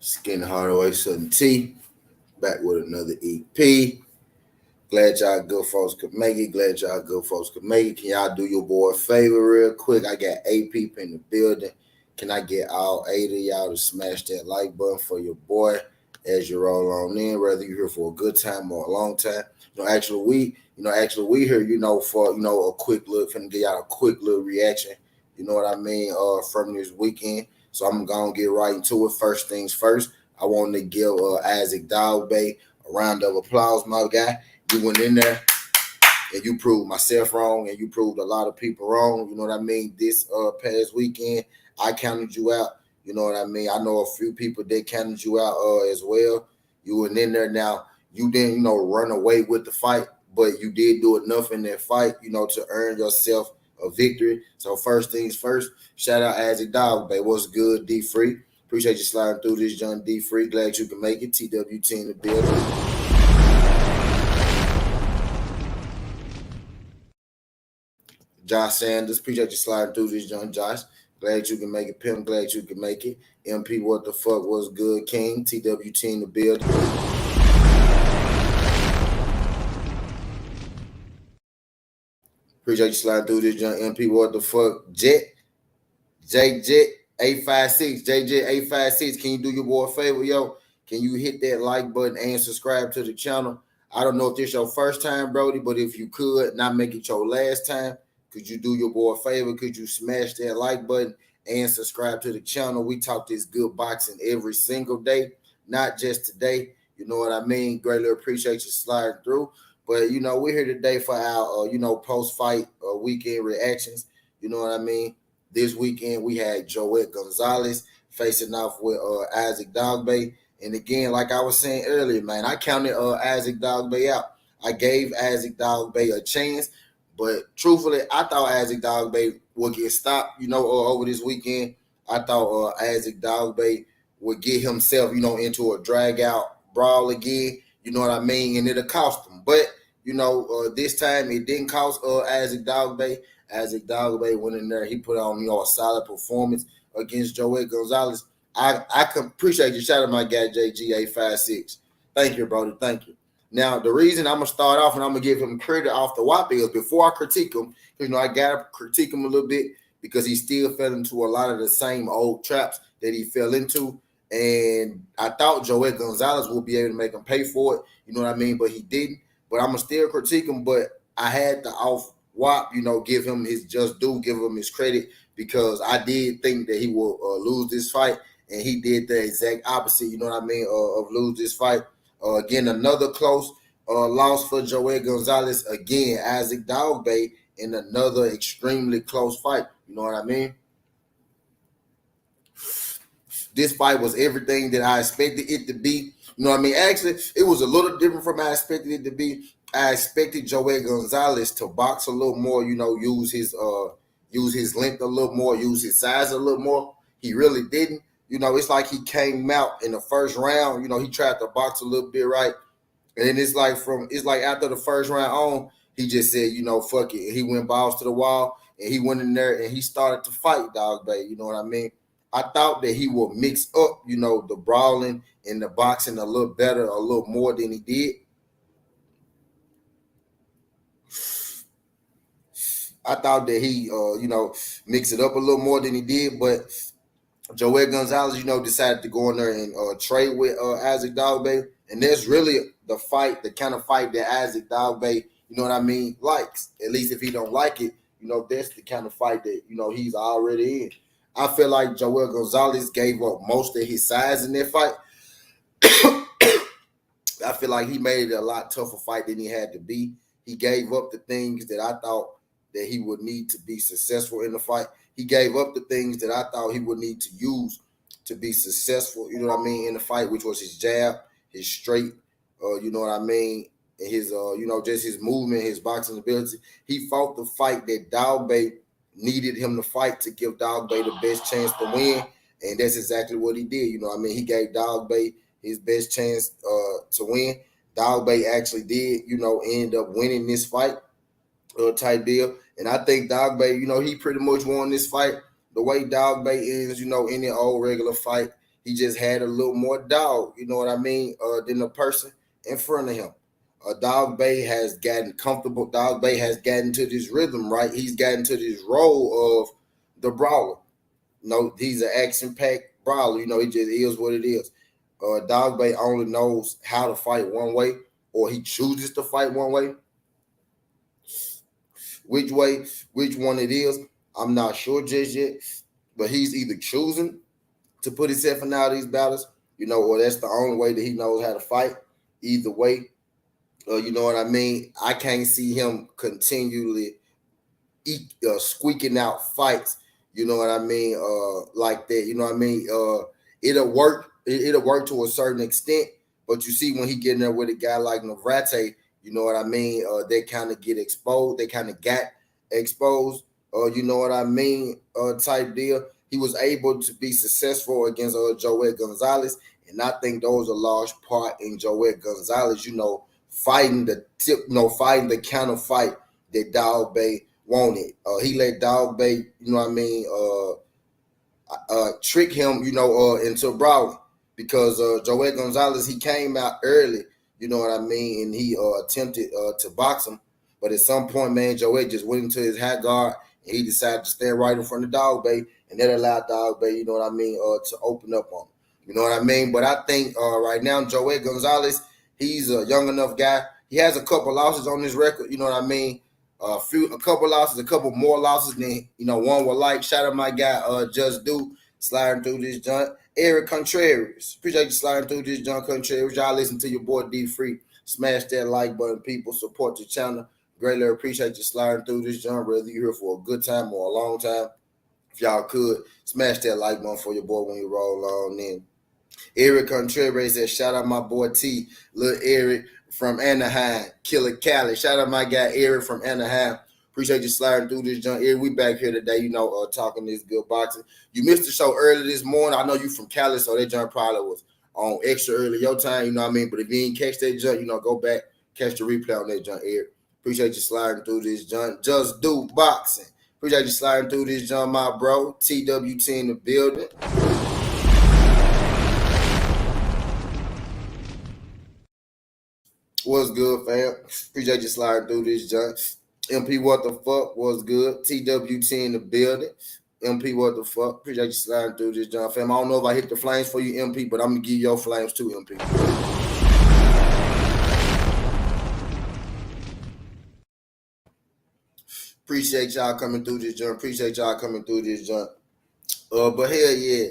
Skin Hardaway Sudden T, back with another EP. Glad y'all good folks could make it. Glad y'all good folks could make it. Can y'all do your boy a favor real quick? I got 8 people in the building. Can I get all 8 of y'all to smash that like button for your boy as you roll on in, whether you're here for a good time or a long time? Actually we here, for a quick look, finna give y'all a quick little reaction. You know what I mean? From this weekend. So I'm gonna get right into it. First things first, I want to give Isaac Dogboe a round of applause, my guy. You went in there and you proved myself wrong and you proved a lot of people wrong. You know what I mean? This past weekend, I counted you out. You know what I mean? I know a few people that counted you out as well. You went in there. Now, you didn't, run away with the fight, but you did do enough in that fight, to earn yourself a victory. So first things first, shout out Isaac Dogboe. What's good, D Free? Appreciate you sliding through this, John D Free. Glad you can make it. TWT in the building. Josh Sanders, appreciate you sliding through this, John Josh. Glad you can make it, Pim. Glad you can make it. MP, what the fuck was good, King? TWT in the building. Appreciate you sliding through this, John. MP, what the fuck? Jet 856, JJ 856. Can you do your boy a favor, yo? Can you hit that like button and subscribe to the channel? I don't know if this your first time, Brody, but if you could not make it your last time, could you do your boy a favor? Could you smash that like button and subscribe to the channel? We talk this good boxing every single day, not just today. You know what I mean? Greatly appreciate you sliding through. But, we're here today for our, post-fight weekend reactions. You know what I mean? This weekend, we had Joet Gonzalez facing off with Isaac Dogboe. And again, like I was saying earlier, man, I counted Isaac Dogboe out. I gave Isaac Dogboe a chance. But truthfully, I thought Isaac Dogboe would get stopped, over this weekend. I thought Isaac Dogboe would get himself, into a drag-out brawl again. You know what I mean? And it'll cost him. But, this time it didn't cost Isaac Dogboe. Isaac Dogboe went in there. He put on, a solid performance against Joet Gonzalez. I can appreciate you. Shout out my guy, JG856. Thank you, brother. Thank you. Now, the reason I'm going to start off and I'm going to give him credit off the WAP is before I critique him, I got to critique him a little bit because he still fell into a lot of the same old traps that he fell into. And I thought Joet Gonzalez would be able to make him pay for it. You know what I mean? But he didn't. But I'm going to still critique him. But I had to off WAP, give him his just due, give him his credit because I did think that he will lose this fight. And he did the exact opposite, you know what I mean, of lose this fight. Again, another close loss for Joet Gonzalez. Again, Isaac Dogboe in another extremely close fight. You know what I mean? This fight was everything that I expected it to be. You know what I mean? Actually, it was a little different from how I expected it to be. I expected Joey Gonzalez to box a little more, use his length a little more, use his size a little more. He really didn't. It's like he came out in the first round, he tried to box a little bit, right? And then it's like after the first round on, he just said, fuck it. He went balls to the wall and he went in there and he started to fight Dogboe. You know what I mean? I thought that he would mix up, the brawling and the boxing a little better, a little more than he did. I thought that he, mix it up a little more than he did, but Joel Gonzalez, decided to go in there and trade with Isaac Dogboe, and that's really the kind of fight that Isaac Dogboe, likes. At least if he don't like it, that's the kind of fight that he's already in. I feel like Joel Gonzalez gave up most of his size in that fight. I feel like he made it a lot tougher fight than he had to be. He gave up the things that I thought that he would need to be successful in the fight. He gave up the things that I thought he would need to use to be successful, in the fight, which was his jab, his straight, and his, just his movement, his boxing ability. He fought the fight that Dogboe needed him to fight to give Dogboe the best chance to win, and that's exactly what he did. He gave Dogboe his best chance to win. Dogboe actually did, end up winning this fight type deal. And I think Dogboe, he pretty much won this fight the way Dogboe is, in the old regular fight. He just had a little more dog, than the person in front of him. Dogboe has gotten comfortable. Dogboe has gotten to this rhythm, right? He's gotten to this role of the brawler. He's an action-packed brawler. He just is what it is. Dogboe only knows how to fight one way, or he chooses to fight one way. Which one it is, I'm not sure just yet. But he's either choosing to put himself in all these battles, or that's the only way that he knows how to fight. Either way, you know what I mean? I can't see him continually squeaking out fights, like that. It'll work. It'll work to a certain extent. But you see when he get in there with a guy like Navarrete, they kind of get exposed. They kind of got exposed. Type deal. He was able to be successful against Joel Gonzalez, and I think those are a large part in Joel Gonzalez, fighting the counter fight that Dogboe wanted. He let Dogboe, trick him, into brawling because Joel Gonzalez, he came out early, and he attempted to box him. But at some point, man, Joel just went into his high guard and he decided to stand right in front of Dogboe, and that allowed Dogboe, to open up on him. But I think right now, Joel Gonzalez, he's a young enough guy. He has a couple losses on his record, a couple losses, a couple more losses than one would like. Shout out my guy, Just Do, sliding through this joint. Eric Contreras, appreciate you sliding through this joint, Contreras. Y'all listen to your boy D Free. Smash that like button, people. Support the channel. Greatly appreciate you sliding through this joint, whether you're here for a good time or a long time. If y'all could, smash that like button for your boy when you roll on in. Eric Contreras says, shout out my boy T, little Eric from Anaheim, Killer Cali. Shout out my guy Eric from Anaheim. Appreciate you sliding through this joint. Eric, we back here today, talking this good boxing. You missed the show early this morning. I know you from Cali, so that joint probably was on extra early your time, But if you didn't catch that joint, go back, catch the replay on that joint, Eric. Appreciate you sliding through this joint. Just Do Boxing. Appreciate you sliding through this joint, my bro. TWT in the building. What's good, fam? Appreciate you sliding through this joint. MP, what the fuck? What's good? TWT in the building. MP, what the fuck? Appreciate you sliding through this joint, fam. I don't know if I hit the flames for you, MP, but I'm going to give your flames too, MP. Appreciate y'all coming through this joint. But hell yeah.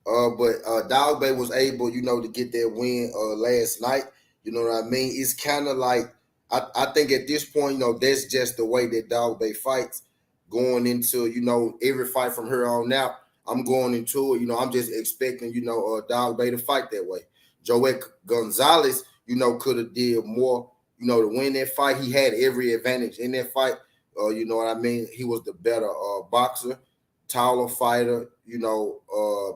But Dogboe was able, to get that win last night. You know what I mean? It's kind of like, I think at this point, that's just the way that Dogboe fights going into, every fight from here on out. I'm going into it. I'm just expecting, Dogboe to fight that way. Joey Gonzalez, could have did more, to win that fight. He had every advantage in that fight. You know what I mean? He was the better boxer, taller fighter,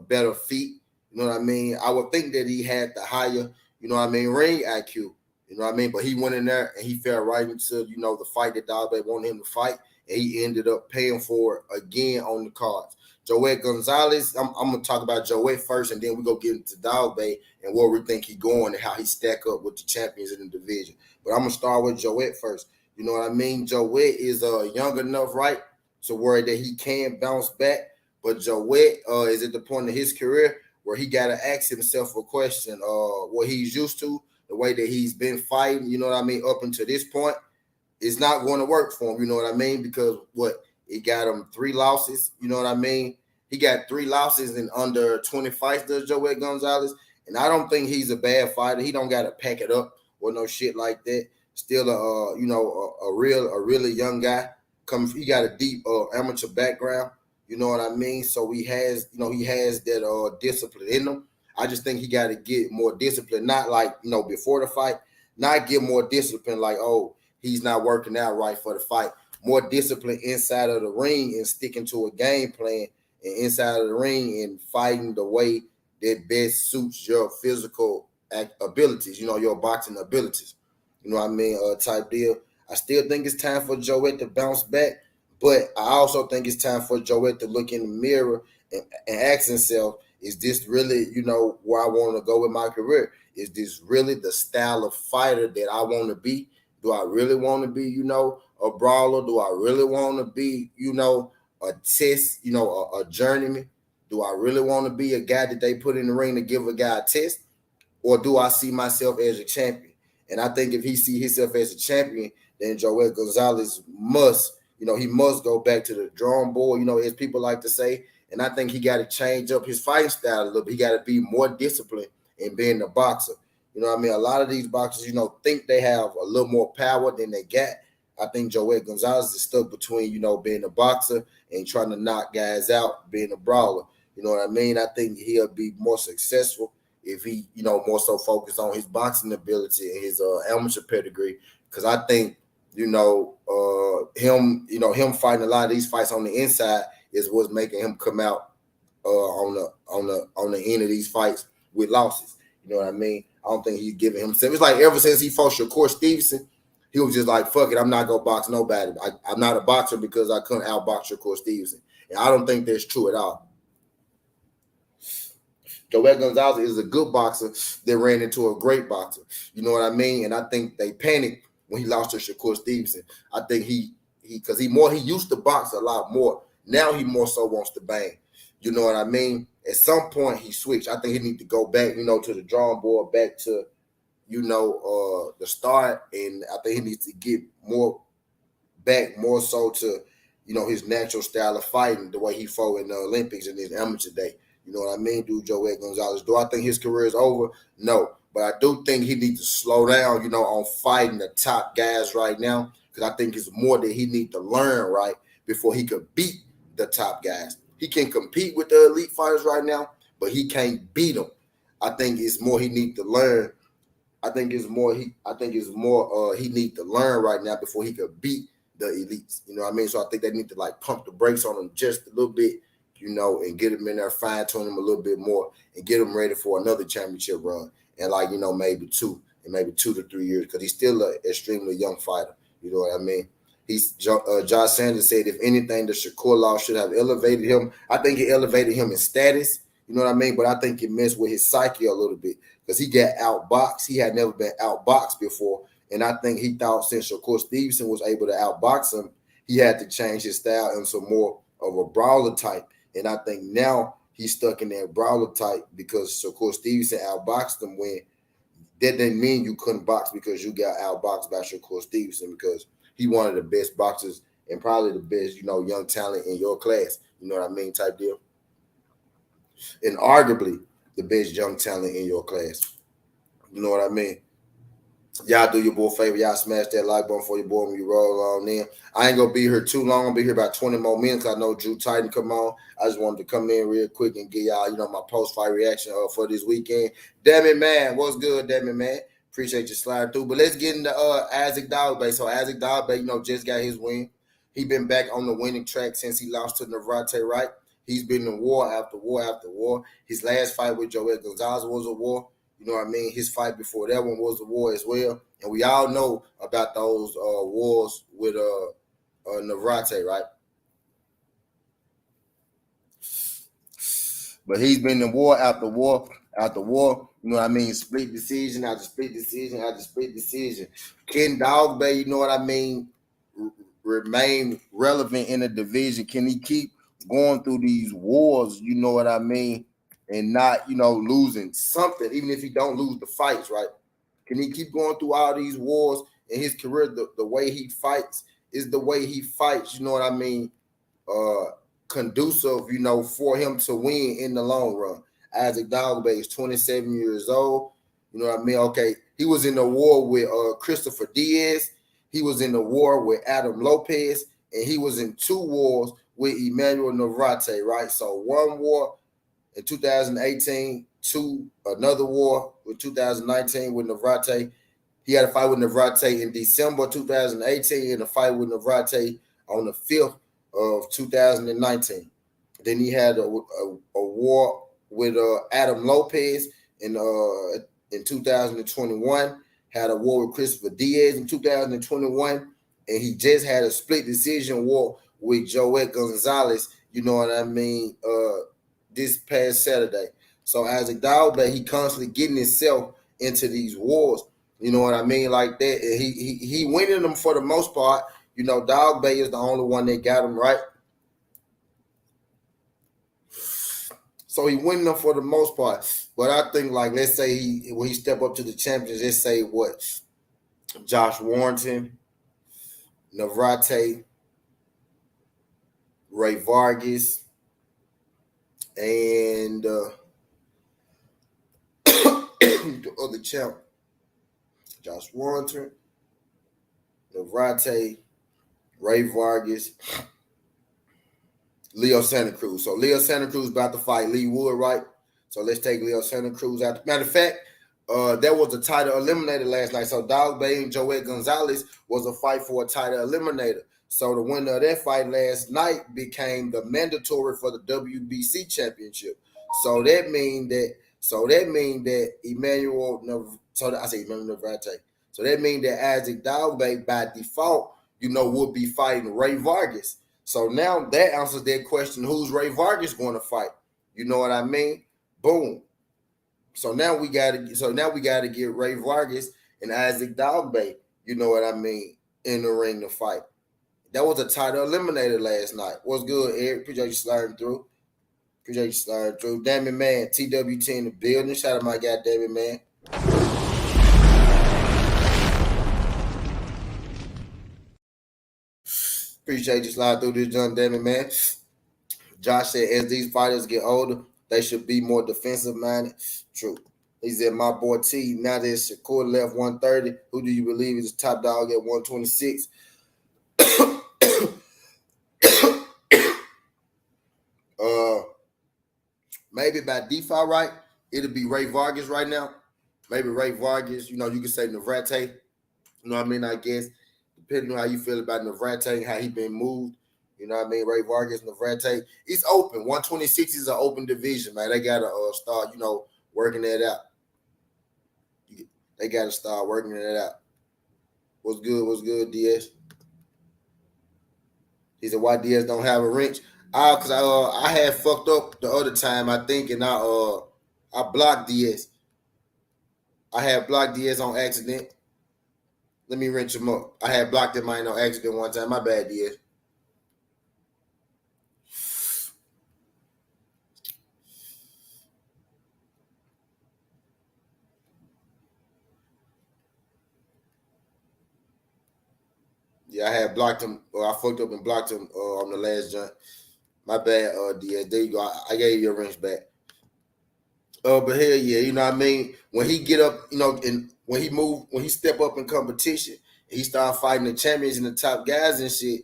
better feet. You know what I mean? I would think that he had the higher, ring IQ. You know what I mean? But he went in there and he fell right into, the fight that Dogboe wanted him to fight. And he ended up paying for it again on the cards. Joey Gonzalez, I'm going to talk about Joey first, and then we go get into Dogboe and where we think he's going and how he stack up with the champions in the division. But I'm going to start with Joey first. You know what I mean? Joey is young enough, right, to worry that he can bounce back. But Joey is at the point of his career where he got to ask himself a question, what he's used to, the way that he's been fighting, you know what I mean, up until this point. It's not going to work for him, you know what I mean? Because it got him 3 losses, you know what I mean? He got 3 losses in under 20 fights, does Joey Gonzalez. And I don't think he's a bad fighter. He don't got to pack it up or no shit like that. Still a really young guy. He got a deep amateur background, you know what I mean? So he has that discipline in him. I just think he got to get more discipline, not like, before the fight, not get more discipline like, he's not working out right for the fight. More discipline inside of the ring and sticking to a game plan and inside of the ring and fighting the way that best suits your physical abilities, your boxing abilities. You know what I mean? Type deal. I still think it's time for Joey to bounce back, but I also think it's time for Joey to look in the mirror and ask himself, is this really, where I want to go with my career? Is this really the style of fighter that I want to be? Do I really want to be, a brawler? Do I really want to be, a test, a journeyman? Do I really want to be a guy that they put in the ring to give a guy a test? Or do I see myself as a champion? And I think if he see himself as a champion, then Joey Gonzalez must, he must go back to the drawing board, as people like to say. And I think he got to change up his fighting style a little bit. He got to be more disciplined in being a boxer. You know what I mean? A lot of these boxers, think they have a little more power than they got. I think Joey Gonzalez is stuck between, being a boxer and trying to knock guys out, being a brawler. You know what I mean? I think he'll be more successful if he, more so focused on his boxing ability and his amateur pedigree. Because I think, him fighting a lot of these fights on the inside is what's making him come out on the end of these fights with losses. You know what I mean? I don't think he's giving himself. It's like ever since he fought Shakur Stevenson, he was just like, fuck it, I'm not going to box nobody. I'm not a boxer because I couldn't outbox Shakur Stevenson. And I don't think that's true at all. Joey Gonzalez is a good boxer that ran into a great boxer. You know what I mean? And I think they panicked when he lost to Shakur Stevenson. I think he used to box a lot more. Now he more so wants to bang. You know what I mean? At some point he switched. I think he need to go back, to the drawing board, back to, the start. And I think he needs to get more so to, his natural style of fighting, the way he fought in the Olympics in his amateur day. You know what I mean? Do Joey Gonzalez. Do I think his career is over? No. But I do think he needs to slow down, on fighting the top guys right now. Because I think it's more that he needs to learn, right, before he could beat the top guys. He can compete with the elite fighters right now, but he can't beat them. I think it's more he needs to learn. He needs to learn right now before he could beat the elites. You know what I mean? So I think they need to pump the brakes on him just a little bit, and get him in there, fine-tune him a little bit more and get him ready for another championship run. And maybe 2 to 3 years, because he's still an extremely young fighter. You know what I mean? Josh Sanders said, if anything, the Shakur loss should have elevated him. I think it elevated him in status. You know what I mean? But I think it messed with his psyche a little bit because he got outboxed. He had never been outboxed before. And I think he thought since Shakur Stevenson was able to outbox him, he had to change his style into more of a brawler type. And I think now he's stuck in that brawler type because Shakur Stevenson outboxed him, when that didn't mean you couldn't box because you got outboxed by Shakur Stevenson, because he one of the best boxers and probably the best, young talent in your class. You know what I mean? Type deal. And arguably the best young talent in your class. You know what I mean? Y'all do your boy a favor. Y'all smash that like button for your boy when you roll on in. I ain't gonna be here too long. I'll be here about 20 more minutes. I know Drew Titan come on. I just wanted to come in real quick and get y'all, my post-fight reaction for this weekend. Damn it, man. What's good, damn it, man? Appreciate you sliding through. But let's get into Isaac Dogboe. So Isaac Dogboe, just got his win. He been back on the winning track since he lost to Navarrete, right? He's been in war after war after war. His last fight with Joel Gonzalez was a war. You know what I mean? His fight before that one was a war as well. And we all know about those wars with Navarrete, right? But he's been in war after war after war. You know what I mean? Split decision after split decision after split decision. Can Dogboe, you know what I mean, remain relevant in the division? Can he keep going through these wars, you know what I mean, and not, losing something, even if he don't lose the fights, right? Can he keep going through all these wars in his career? The way he fights is the way he fights, you know what I mean, conducive, for him to win in the long run. Isaac Dogboe is 27 years old. You know what I mean? Okay, he was in the war with Christopher Diaz. He was in the war with Adam Lopez, and he was in 2 wars with Emmanuel Navarrete, right? So 1 war in 2018, another war with 2019 with Navarrete. He had a fight with Navarrete in December 2018 and a fight with Navarrete on the 5th of 2019. Then he had a war with Adam Lopez in 2021, had a war with Christopher Diaz in 2021, and he just had a split decision war with Joel Gonzalez, you know what I mean, this past Saturday. So Isaac Dogboe, he constantly getting himself into these wars, you know what I mean, like that. And he winning them for the most part. Dogboe is the only one that got him right. So he winning them for the most part. But I think, like, let's say when he step up to the champions, let's say what? Josh Warrington, Navarrete, Ray Vargas, and the other champ, Josh Warrington, Navarrete, Ray Vargas, Leo Santa Cruz. So Leo Santa Cruz about to fight Lee Wood, right? So let's take Leo Santa Cruz out. Matter of fact, there was a title eliminator last night. So Dogboe and Joel Gonzalez was a fight for a title eliminator. So the winner of that fight last night became the mandatory for the WBC championship. So that means that Emmanuel Navarrete. So that means that Isaac Dogboe by default, would be fighting Ray Vargas. So now that answers that question: who's Ray Vargas going to fight? You know what I mean? Boom. So now we got to get Ray Vargas and Isaac Dogboe, you know what I mean, in the ring to fight. That was a title eliminator last night. What's good, Eric? Appreciate you sliding through. Damn it, man. TWT in the building. Shout out my guy, damn it, man. Appreciate you sliding through this, John, damn it, man. Josh said, as these fighters get older, they should be more defensive minded. True. He said, my boy T, now that Shakur left 130, who do you believe is the top dog at 126? Maybe by default, right? It'll be Ray Vargas right now. Maybe Ray Vargas, you can say Navarrete. You know what I mean? I guess, depending on how you feel about Navarrete and how he been moved. You know what I mean? Ray Vargas, Navarrete. It's open. 126 is an open division, man. They got to start, working that out. They got to start working that out. What's good, Diaz? He said, why Diaz don't have a wrench? Because I had fucked up the other time, I think, and I blocked Diaz. I had blocked Diaz on accident. Let me wrench him up. I had blocked him on accident one time. My bad, Diaz. Yeah, I had blocked him. I fucked up and blocked him on the last jump. My bad, Diaz. There you go. I gave you your wrench back. But hell yeah, you know what I mean? When he get up, and when he step up in competition, he start fighting the champions and the top guys and shit.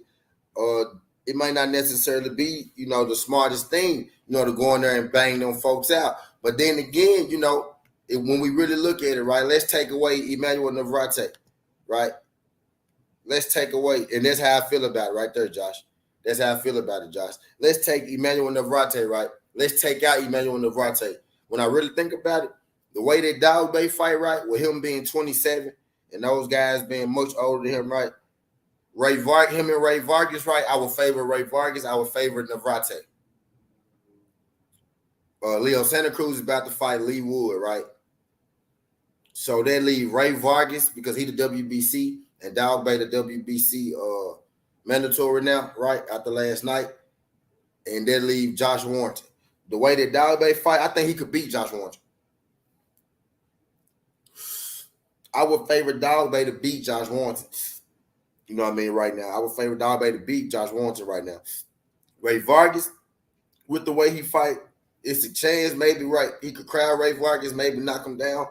Uh, it might not necessarily be, the smartest thing, to go in there and bang them folks out. But then again, when we really look at it, right, let's take away Emmanuel Navarrete, right? Let's take away, and that's how I feel about it right there, Josh. That's how I feel about it, Josh. Let's take Emmanuel Navarrete, right? Let's take out Emmanuel Navarrete. When I really think about it, the way that Dogboe fight, right, with him being 27 and those guys being much older than him, right? Him and Ray Vargas, right? I would favor Ray Vargas. I would favor Navarrete. Leo Santa Cruz is about to fight Lee Wood, right? So they leave Ray Vargas because he the WBC and Dogboe the WBC mandatory now, right? After last night. And they leave Josh Warrington. The way that Dogboe fight, I think he could beat Josh Warrington. I would favor Dogboe to beat Josh Warrington. You know what I mean? Right now, I would favor Dogboe to beat Josh Warrington right now. Ray Vargas, with the way he fight, it's a chance. Maybe right, he could crowd Ray Vargas, maybe knock him down.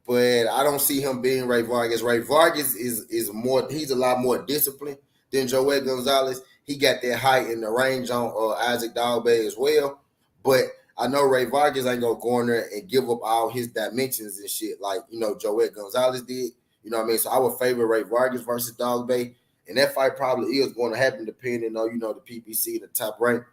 But I don't see him being Ray Vargas. Ray Vargas is more. He's a lot more disciplined than Joel Gonzalez. He got that height and the range on Isaac Dogboe as well. But I know Ray Vargas ain't gonna go in there and give up all his dimensions and shit like Joel Gonzalez did. You know what I mean? So I would favor Ray Vargas versus Dogboe. And that fight probably is going to happen depending on, the PBC, the top rank.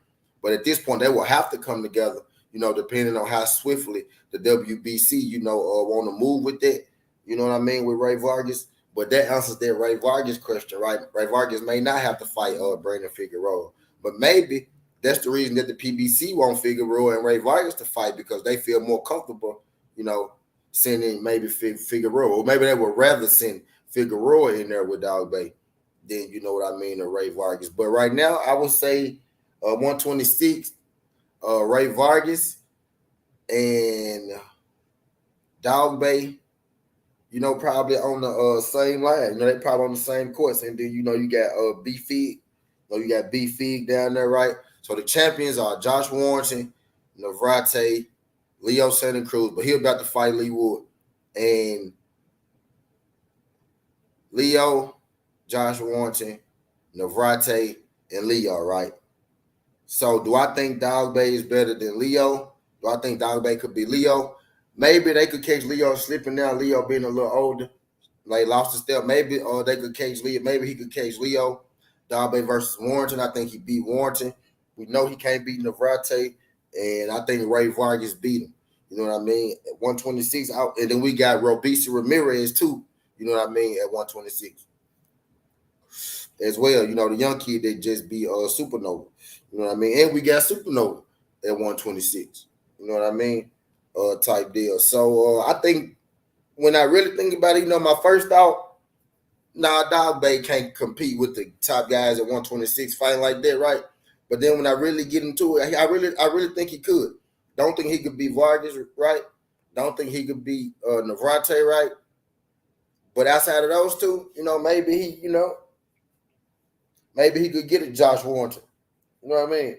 But at this point, they will have to come together, depending on how swiftly the WBC, want to move with that. You know what I mean? With Ray Vargas. But that answers that Ray Vargas question, right? Ray Vargas may not have to fight Brandon Figueroa. But maybe that's the reason that the PBC want Figueroa and Ray Vargas to fight because they feel more comfortable, sending maybe Figueroa. Or maybe they would rather send Figueroa in there with Dogboe than, or Ray Vargas. But right now, I would say 126, Ray Vargas and Dogboe, probably on the same line. They probably on the same course. And then, you got B-Fig. You got B-Fig down there, right? So the champions are Josh Warrington, Navarrete, Leo Santa Cruz, but he's about to fight Lee Wood. And Leo, Josh Warrington, Navarrete, and Leo, right? So do I think Dogboe is better than Leo? Do I think Dogboe could be Leo? Maybe they could catch Leo slipping now, Leo being a little older, like lost a step. Maybe they could catch Leo. Maybe he could catch Leo. Dogboe versus Warrington. I think he beat Warrington. We know he can't beat Navarrete, and I think Ray Vargas beat him. You know what I mean? At 126 out, and then we got Robeisy Ramirez too. You know what I mean? At 126 as well. The young kid that just beat Supernova. You know what I mean? And we got Supernova at 126. You know what I mean? Type deal. So I think when I really think about it, my first thought, Dogboe can't compete with the top guys at 126 fighting like that, right? But then when I really get into it, I really think he could. Don't think he could beat Vargas, right? Don't think he could beat Navarrete, right? But outside of those two, maybe he could get it Josh Warrington. You know what I mean?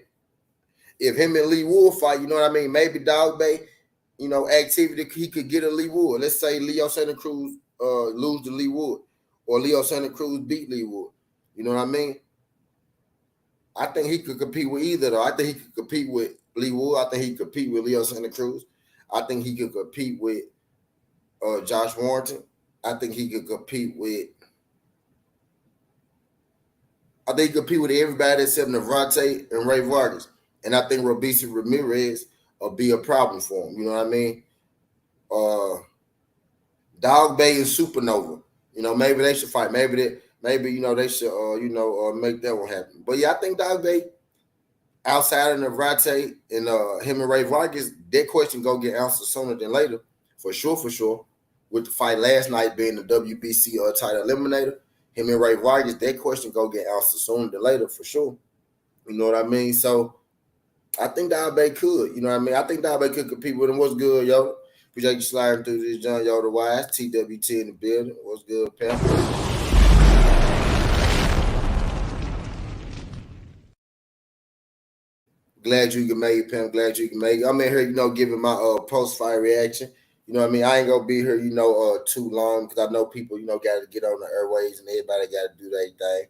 If him and Lee Wood fight, you know what I mean? Maybe Dogboe, activity, he could get a Lee Wood. Let's say Leo Santa Cruz lose to Lee Wood, or Leo Santa Cruz beat Lee Wood. You know what I mean? I think he could compete with either, though. I think he could compete with Lee Wood. I think he could compete with Leo Santa Cruz. I think he could compete with Josh Warrington. I think he could compete with everybody except Navarrete and Ray Vargas. And I think Robeisy Ramirez will be a problem for him. You know what I mean? Dogboe and Supernova. Maybe they should fight. Maybe they should make that one happen. But yeah, I think Dogboe, outside of Navarrete and him and Ray Vargas, that question go get answered sooner than later. For sure. With the fight last night being the WBC title eliminator, him and Ray Vargas, that question go get answered sooner than later, for sure. You know what I mean? So I think Dogboe could. You know what I mean? I think Dogboe could compete with him. What's good, yo? Appreciate you sliding through this, John Yoder Wise. TWT in the building. What's good, pal? Glad you can make it, Pam. Glad you can make it. I'm in here, giving my post-fight reaction. You know what I mean? I ain't gonna be here, too long because I know people, got to get on the airways and everybody got to do their thing.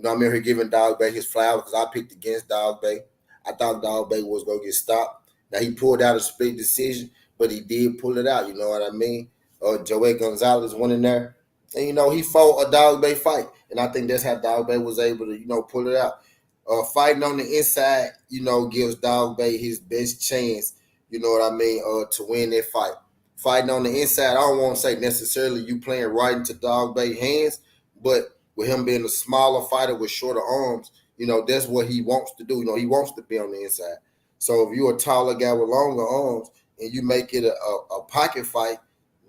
I'm in here giving Dogboe his flowers because I picked against Dogboe. I thought Dogboe was gonna get stopped. Now he pulled out a split decision, but he did pull it out. You know what I mean? Joey Gonzalez went in there, and he fought a Dogboe fight, and I think that's how Dogboe was able to, pull it out. Fighting on the inside, gives Dogboe his best chance. You know what I mean? To win that fight. Fighting on the inside, I don't want to say necessarily you playing right into Dogboe's hands, but with him being a smaller fighter with shorter arms, that's what he wants to do. He wants to be on the inside. So if you're a taller guy with longer arms and you make it a pocket fight,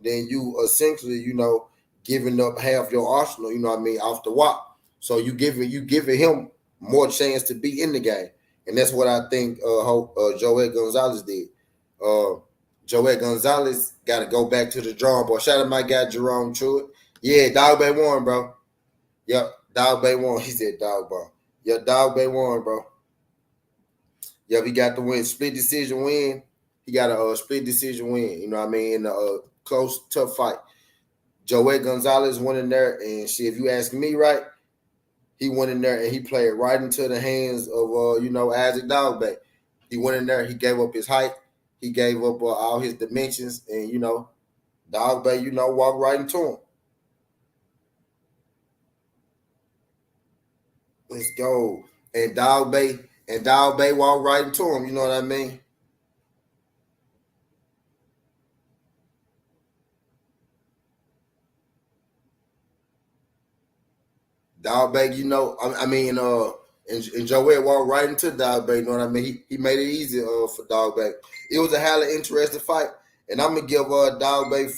then you essentially, giving up half your arsenal, off the wop. So you giving him more chance to be in the game. And that's what I think Joey Gonzalez did. Joey Gonzalez got to go back to the drawing board. Shout out my guy Jerome Truitt. Yeah, Dogboe won, bro. Yep, Dogboe won. He said Dogboe. Yep, Dogboe won, bro. Yep, he got the win. Split decision win. He got a split decision win. You know what I mean? In a close, tough fight. Joey Gonzalez went in there, and if you ask me, right, he went in there and he played right into the hands of Isaac Dogboe. He went in there, he gave up his height, he gave up all his dimensions, and Dogboe, walked right into him. Let's go. And Dogboe walked right into him. You know what I mean? Dogboe, and Joey walked right into Dogboe. You know what I mean? He made it easy for Dogboe. It was a highly interesting fight, and I'm gonna give Dogboe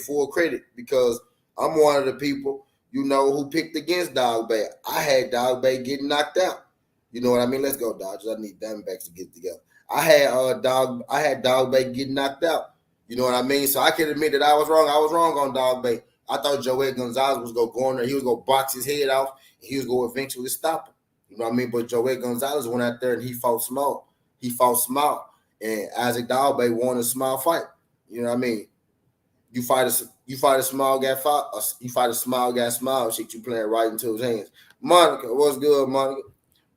full credit because I'm one of the people who picked against Dogboe. I had Dogboe getting knocked out. You know what I mean? Let's go, Dodgers. I need Diamondbacks to get together. I had Dogboe getting knocked out. You know what I mean? So I can admit that I was wrong. I was wrong on Dogboe. I thought Joey Gonzalez was gonna go in there. He was gonna box his head off, and he was gonna eventually stop him. You know what I mean? But Joey Gonzalez went out there and he fought small. He fought small, and Isaac Dogboe won a small fight. You know what I mean? You fight a small guy. You fight a small guy. Small shit. You playing right into his hands. Monica, what's good, Monica?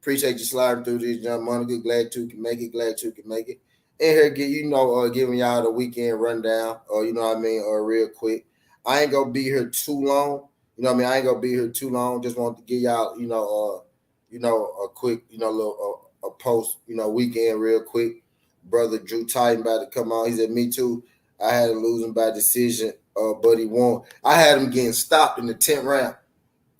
Appreciate you sliding through this, John Monica. Glad you can make it. Glad you can make it. And here, giving y'all the weekend rundown. Or you know what I mean? Or real quick. I ain't gonna be here too long. You know what I mean? I ain't gonna be here too long. Just want to give y'all, a quick, little a post, weekend real quick. Brother Drew Titan about to come on. He said, "Me too. I had him losing by decision, but he won. I had him getting stopped in the 10th round.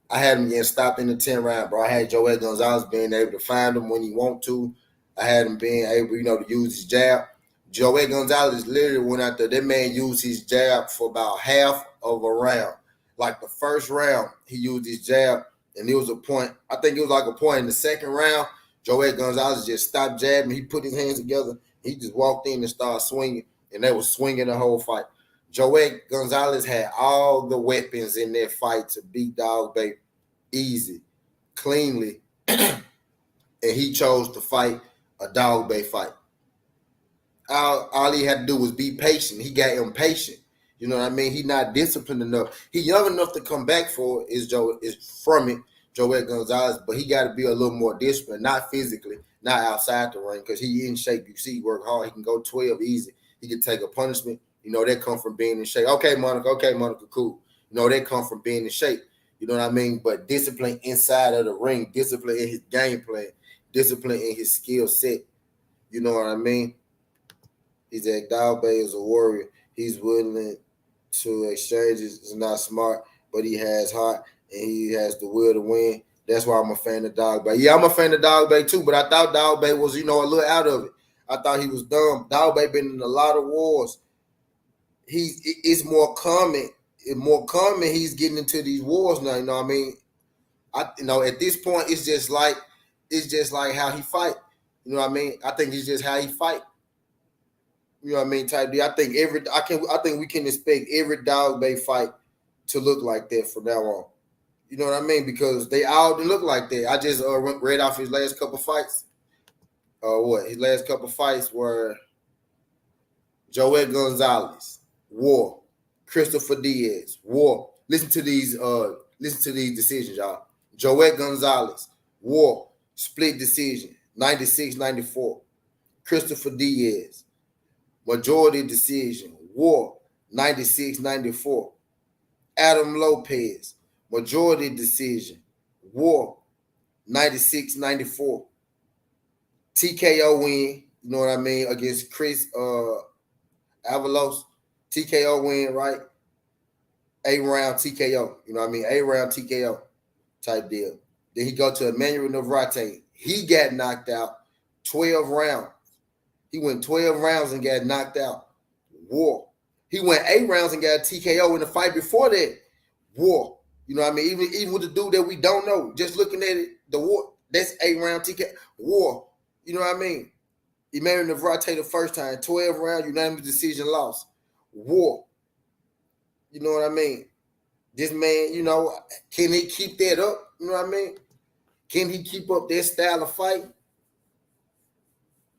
I had him getting stopped in the 10th round, bro. I had Joey Gonzalez being able to find him when he want to. I had him being able, to use his jab. Joey Gonzalez literally went out there. That man used his jab for about half of a round. Like the first round, he used his jab, and it was a point. I think it was like a point in the second round. Joey Gonzalez just stopped jabbing. He put his hands together. He just walked in and started swinging, and they were swinging the whole fight. Joey Gonzalez had all the weapons in that fight to beat Dogboe easy, cleanly, and he chose to fight a Dogboe fight. All he had to do was be patient. He got impatient. You know what I mean? He not disciplined enough. He young enough to come back for it, is from it, Joey Gonzalez, but he got to be a little more disciplined, not physically, not outside the ring, because he in shape. You see, he work hard. He can go 12 easy. He can take a punishment. That come from being in shape. Okay, Monica, cool. That come from being in shape. You know what I mean? But discipline inside of the ring, discipline in his game plan, discipline in his skill set. You know what I mean? He said Dogboe is a warrior. He's willing to exchange. It's not smart, but he has heart and he has the will to win. That's why I'm a fan of Dogboe. Yeah, I'm a fan of Dogboe too, but I thought Dogboe was, a little out of it. I thought he was dumb. Dogboe been in a lot of wars. It's more common. It's more common he's getting into these wars now. You know what I mean? At this point, it's just like how he fight. You know what I mean? I think it's just how he fight. You know what I mean? Type D. I think we can expect every Dogboe fight to look like that from now on. You know what I mean? Because they all look like that. I just read off his last couple fights. His last couple fights were Joel Gonzalez, War. Christopher Diaz, War. Listen to these decisions, y'all. Joel Gonzalez, War. Split decision. 96-94. Christopher Diaz, majority decision. War. 96-94. Adam Lopez, majority decision. War. 96-94. TKO win, you know what I mean, against Chris Avalos. TKO win, right? A-round TKO, you know what I mean? A-round TKO type deal. Then he go to Emmanuel Navarrete. He got knocked out 12 rounds. He went 12 rounds and got knocked out. War. He went 8 rounds and got TKO in the fight before that. War. You know what I mean? Even with the dude that we don't know, just looking at it, the war, that's 8-round TKO. War. You know what I mean? Emmanuel Navarrete the first time, 12 round, unanimous decision loss. War. You know what I mean? This man, you know, can he keep that up? You know what I mean? Can he keep up that style of fight?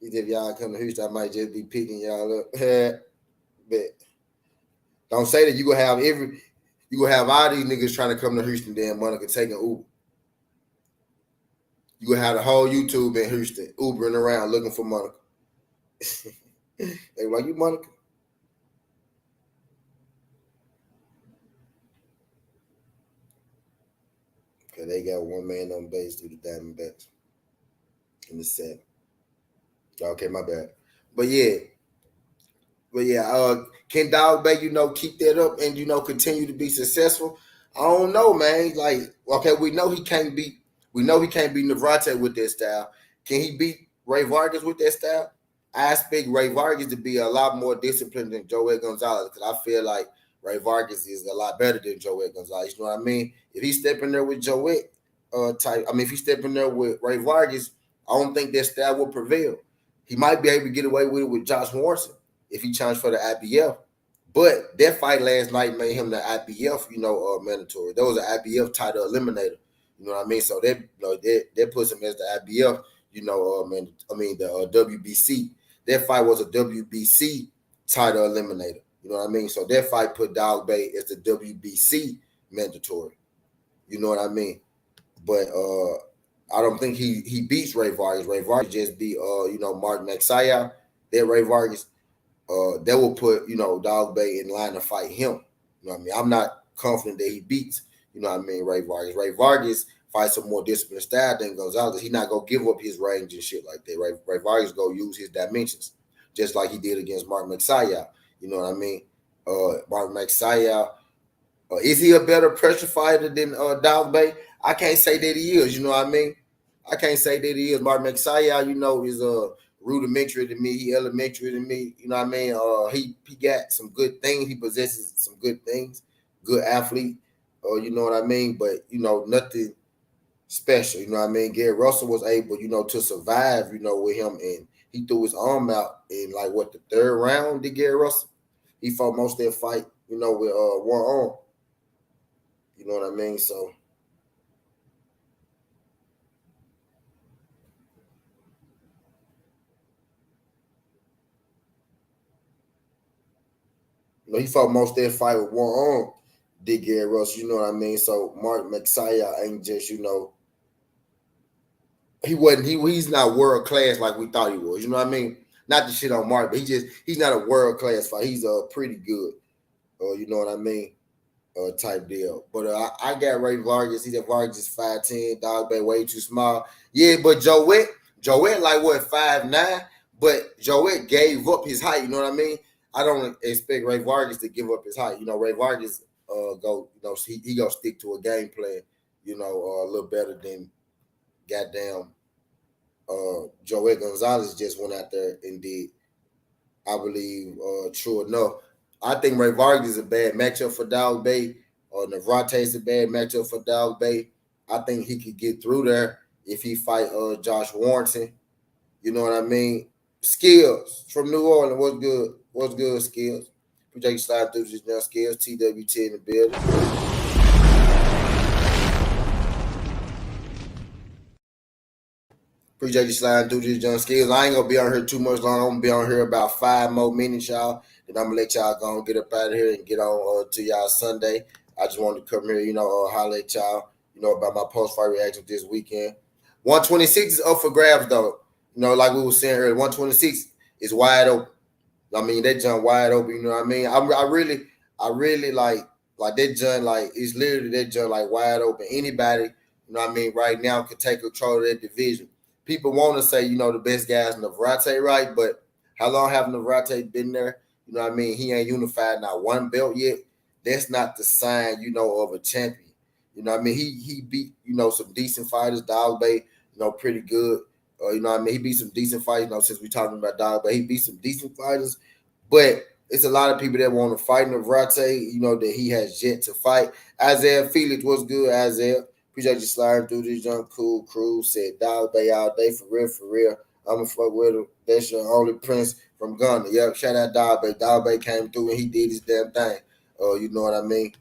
If y'all come to Houston, I might just be picking y'all up. But don't say that you gonna have all these niggas trying to come to Houston, damn Monica taking Uber. You gonna have the whole YouTube in Houston, Ubering around looking for Monica. They like, you Monica? Okay, they got one man on base through the Diamondbacks in the set. Okay, my bad. But yeah, can Dogboe, you know, keep that up and, you know, continue to be successful? I don't know, man. Like, okay, we know he can't beat Navarrete with that style. Can he beat Ray Vargas with that style? I expect Ray Vargas to be a lot more disciplined than Joel Gonzalez, because I feel like Ray Vargas is a lot better than Joel Gonzalez. You know what I mean? If he's stepping there with Joel if he's stepping there with Ray Vargas, I don't think that style will prevail. He might be able to get away with Josh Warren if he challenged for the IBF. But that fight last night made him the IBF, you know, mandatory. That was an IBF title eliminator. You know what I mean? So that puts him as the IBF, you know, the WBC. That fight was a WBC title eliminator. You know what I mean? So that fight put Dogboe as the WBC mandatory. You know what I mean? But I don't think he beats Ray Vargas. Ray Vargas just beat Mark Maxaya. That Ray Vargas, that will put, you know, Dogboe in line to fight him. You know what I mean? I'm not confident that he beats, you know what I mean, Ray Vargas. Ray Vargas fights a more disciplined style than Gonzalez. He's not gonna give up his range and shit like that. Ray Vargas go use his dimensions, just like he did against Mark Maxaya. You know what I mean? Mark Maxaya, is he a better pressure fighter than Dogboe? I can't say that he is. You know what I mean? I can't say that he is. Mark Maxaya, you know, is rudimentary to me. He elementary to me. You know what I mean? He got some good things. He possesses some good things. Good athlete. You know what I mean? But, you know, nothing special. You know what I mean? Gary Russell was able, you know, to survive, you know, with him, and he threw his arm out in like the third round. Did Gary Russell? He fought most of that fight, you know, with one arm. You know what I mean? So he fought most of that fight with one arm. Did Gary Russell? You know what I mean? So Mark Maxaya ain't just, you know, he's not world class like we thought he was. You know what I mean? Not the shit on Mark, but he's not a world class fight. He's pretty good. You know what I mean? Type deal. But I got Ray Vargas. He said Vargas is 5'10", Dogboe way too small. Yeah, but Joel like what, 5'9", but Joel gave up his height. You know what I mean? I don't expect Ray Vargas to give up his height. You know, Ray Vargas he gonna stick to a game plan, you know, a little better than goddamn Joel Gonzalez just went out there and did. I believe, true enough. I think Ray Vargas is a bad matchup for Dogboe, or Navarrete is a bad matchup for Dogboe. I think he could get through there if he fight Josh Warren. You know what I mean? Skills from New Orleans. What's good? What's good, Skills? Appreciate you slide through this now, Skills. TWT in the building. Appreciate you sliding through this, John Skills. I ain't gonna be on here too much long. I'm gonna be on here about 5 more minutes, y'all. Then I'm gonna let y'all go and get up out of here and get on to y'all Sunday. I just wanted to come here, holler at y'all, about my post fight reaction this weekend. 126 is up for grabs though. Like we were saying earlier, 126 is wide open. I mean, that jump wide open. You know what I mean? I really like that jump. Like it's literally that jump like wide open. Anybody, right now can take control of that division. People want to say, the best guys in Navarrete, right? But how long have Navarrete been there? You know what I mean? He ain't unified not one belt yet. That's not the sign, of a champion. You know what I mean? He beat, some decent fighters. Dogboe, pretty good. He beat some decent fighters, since we're talking about Dogboe. He beat some decent fighters. But it's a lot of people that want to fight Navarrete, that he has yet to fight. Isaiah Felix, what's good, Isaiah? Appreciate you sliding through this young cool crew. Said Dogboe all day, for real, for real. I'm going to fuck with him. That's your only prince from Ghana. Yep, shout out Dogboe. Dogboe came through and he did his damn thing. You know what I mean?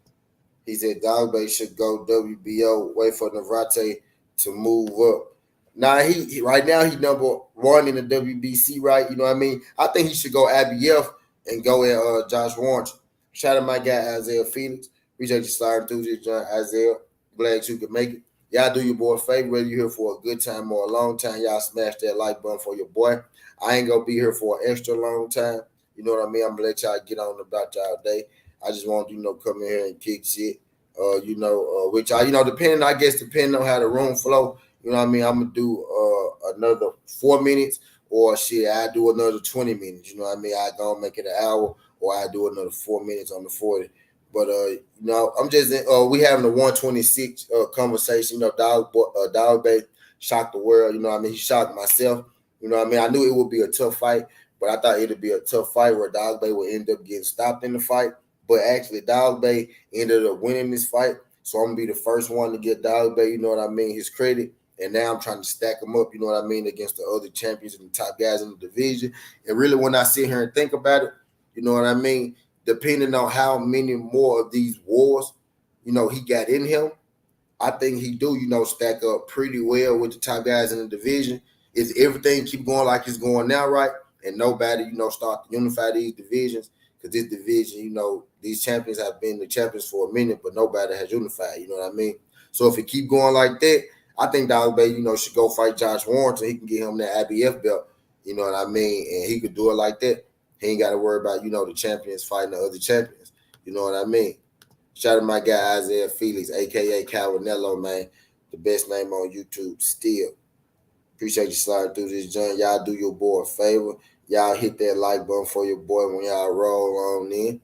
He said Dogboe should go WBO, wait for Navarrete to move up. Now he right now he's number one in the WBC, right? You know what I mean? I think he should go IBF and go at Josh Warrington. Shout out my guy Isaiah Felix. Appreciate you sliding through this, John Isaiah. Glad you could make it. Y'all do your boy a favor, whether you're here for a good time or a long time. Y'all smash that like button for your boy. I ain't gonna be here for an extra long time. You know what I mean? I'm gonna let y'all get on about y'all day. I just want come in here and kick shit. Which depending on how the room flow, you know what I mean? I'm gonna do another 4 minutes, or shit, I do another 20 minutes. You know what I mean? I gonna make it an hour, or I do another 4 minutes on the 40. But I'm just we having a 126 conversation. Dogboe shocked the world. You know what I mean? He shocked myself. You know what I mean? I knew it would be a tough fight, but I thought it'd be a tough fight where Dogboe would end up getting stopped in the fight. But actually, Dogboe ended up winning this fight. So I'm going to be the first one to get Dogboe, you know what I mean, his credit. And now I'm trying to stack him up, you know what I mean, against the other champions and the top guys in the division. And really, when I sit here and think about it, you know what I mean, depending on how many more of these wars, he got in him, I think he do, stack up pretty well with the top guys in the division. If everything keep going like it's going now, right, and nobody, start to unify these divisions, because this division, these champions have been the champions for a minute, but nobody has unified. You know what I mean? So if it keep going like that, I think Dogboe, should go fight Josh Warrington. He can get him that IBF belt. You know what I mean? And he could do it like that. He ain't got to worry about, the champions fighting the other champions. You know what I mean? Shout out to my guy Isaiah Felix, a.k.a. Calvinello, man. The best name on YouTube still. Appreciate you sliding through this joint. Y'all do your boy a favor. Y'all hit that like button for your boy when y'all roll on in.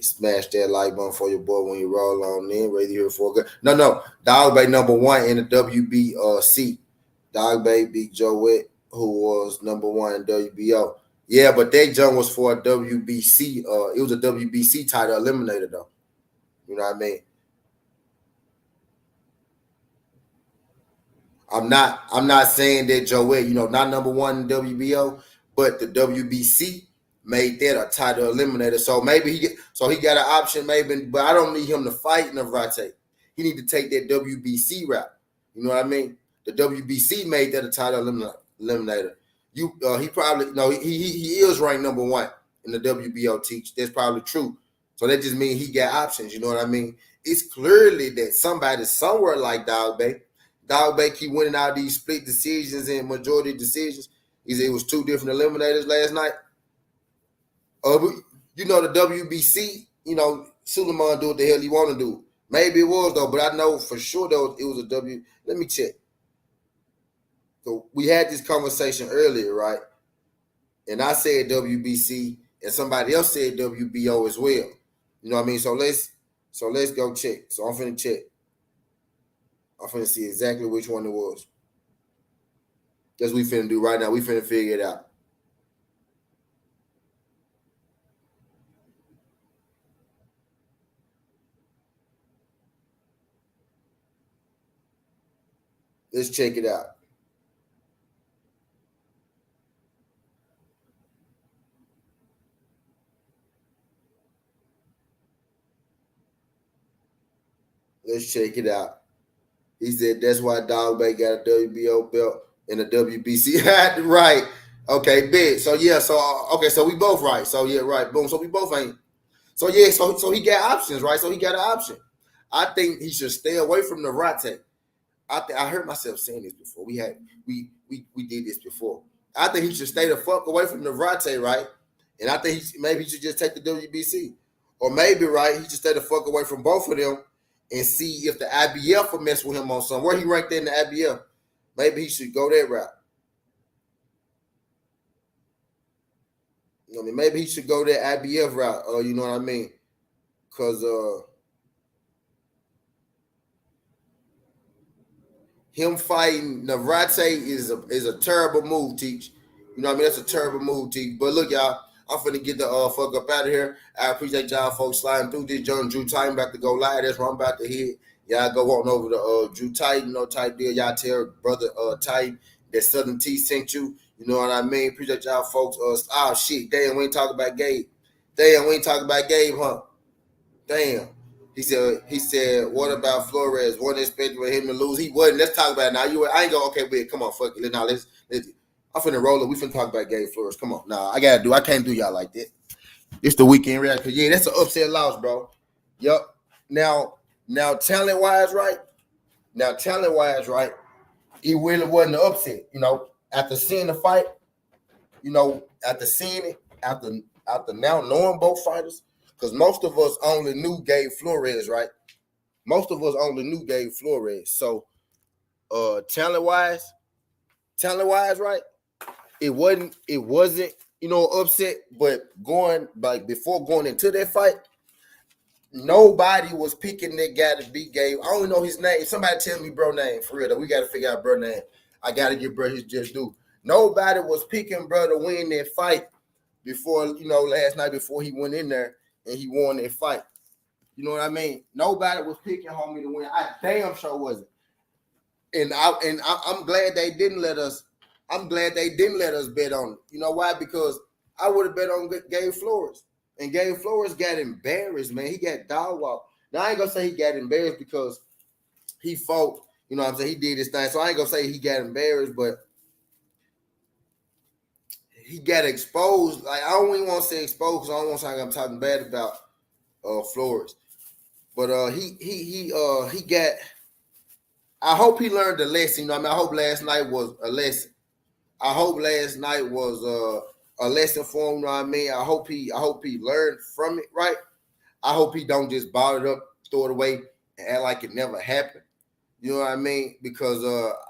Smash that like button for your boy when you roll on in. Ready here for a good. No. Dogboe number one in the WBC. Dogboe beat Joe Witt, who was number one in WBO. Yeah, but that jump was for a WBC. It was a WBC title eliminator, though. You know what I mean? I'm not saying that Joe Witt, not number one in WBO, but the WBC made that a title eliminator. So maybe he got an option, maybe, but I don't need him to fight Navarrete. He need to take that WBC route. You know what I mean? The WBC made that a title eliminator. He probably he is ranked number one in the WBO teach. That's probably true. So that just means he got options. You know what I mean? It's clearly that somebody somewhere like Dogboe keep winning out these split decisions and majority decisions. He said it was two different eliminators last night. The WBC, Suleiman do what the hell he want to do. Maybe it was, though, but I know for sure, though, it was a W. Let me check. So we had this conversation earlier, right? And I said WBC, and somebody else said WBO as well. You know what I mean? So let's go check. So I'm finna check. I'm finna see exactly which one it was. That's what we finna do right now. We finna figure it out. Let's check it out. Let's check it out. He said that's why Dogboe got a WBO belt and a WBC. Right. Okay, big. So yeah, so okay, so we both right. So yeah, right. Boom. So we both ain't. So yeah, so he got options, right? So he got an option. I think he should stay away from the Rate. I heard myself saying this before. We did this before. I think he should stay the fuck away from the Rate, right? And I think maybe he should just take the WBC, or maybe right he should stay the fuck away from both of them and see if the IBF will mess with him on something. Where he ranked in the IBF, maybe he should go that route. You know what I mean? Maybe he should go that IBF route. You know what I mean? Cause him fighting Navrate is a terrible move, Teach. You know what I mean? That's a terrible move, Teach. But look, y'all, I'm finna get the fuck up out of here. I appreciate y'all folks sliding through this. John Drew Titan about to go live. That's where I'm about to hit. Y'all go on over to Drew Titan, you know, type deal. Y'all tell brother Titan that Southern T sent you. You know what I mean? Appreciate y'all folks. Oh shit, damn, we ain't talking about Gabe. Damn, we ain't talking about Gabe, huh? Damn. He said, what about Flores? Wasn't expecting for him to lose. He wasn't. Let's talk about it now. I ain't going, okay, wait, come on, fuck it. Now let's I'm finna roll it. We finna talk about Gabe Flores. Come on. Nah, I can't do y'all like that. It's the weekend reaction. Yeah, that's an upset loss, bro. Yup. Now talent wise, right? It really wasn't an upset. You know, after seeing the fight, you know, after seeing it, after now knowing both fighters, because most of us only knew Gabe Flores, right? Most of us only knew Gabe Flores. So talent wise, right? It wasn't, you know, upset, but going like before going into that fight, nobody was picking that guy to beat Gabe. I don't know his name. Somebody tell me bro name for real. Though. We got to figure out bro name. I got to give bro his just due. Nobody was picking bro to win that fight before, you know, last night before he went in there and he won that fight. You know what I mean? Nobody was picking homie to win. I damn sure wasn't. And I'm glad they didn't let us. I'm glad they didn't let us bet on it. You know why? Because I would have bet on Gabe Flores. And Gabe Flores got embarrassed, man. He got dog walk. Now I ain't gonna say he got embarrassed because he fought. You know what I'm saying? He did his thing. So I ain't gonna say he got embarrassed, but he got exposed. Like I don't even want to say exposed because I don't want to sound like I'm talking bad about Flores. But he got. I hope he learned the lesson. You know what I mean? I hope last night was a lesson. I hope last night was a lesson for him. You know what I mean? I hope he learned from it, right? I hope he don't just bottle it up, throw it away, and act like it never happened. You know what I mean? Because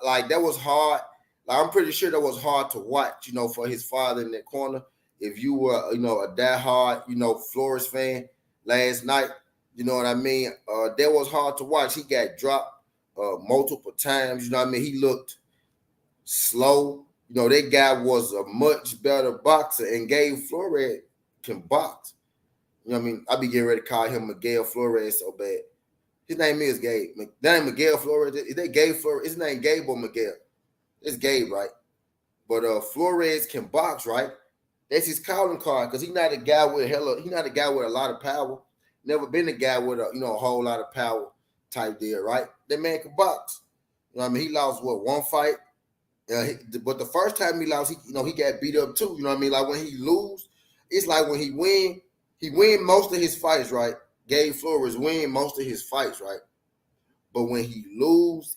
like that was hard. Like I'm pretty sure that was hard to watch, you know, for his father in that corner. If you were, you know, a diehard, you know, Flores fan last night, you know what I mean? That was hard to watch. He got dropped multiple times. You know what I mean? He looked slow. You know, that guy was a much better boxer, and Gabe Flores can box. You know what I mean? I be getting ready to call him Miguel Flores so bad. His name is Gabe. That ain't Miguel Flores. Is that Gabe Flores? His name Gabe or Miguel? It's Gabe, right? But Flores can box, right? That's his calling card because he's not a guy with he's not a guy with a lot of power. Never been a guy with a whole lot of power type deal, right? That man can box. You know what I mean? He lost one fight. But the first time he lost, he got beat up too. You know what I mean? Like when he lose, it's like when he win most of his fights, right? Gabe Flores win most of his fights, right? But when he lose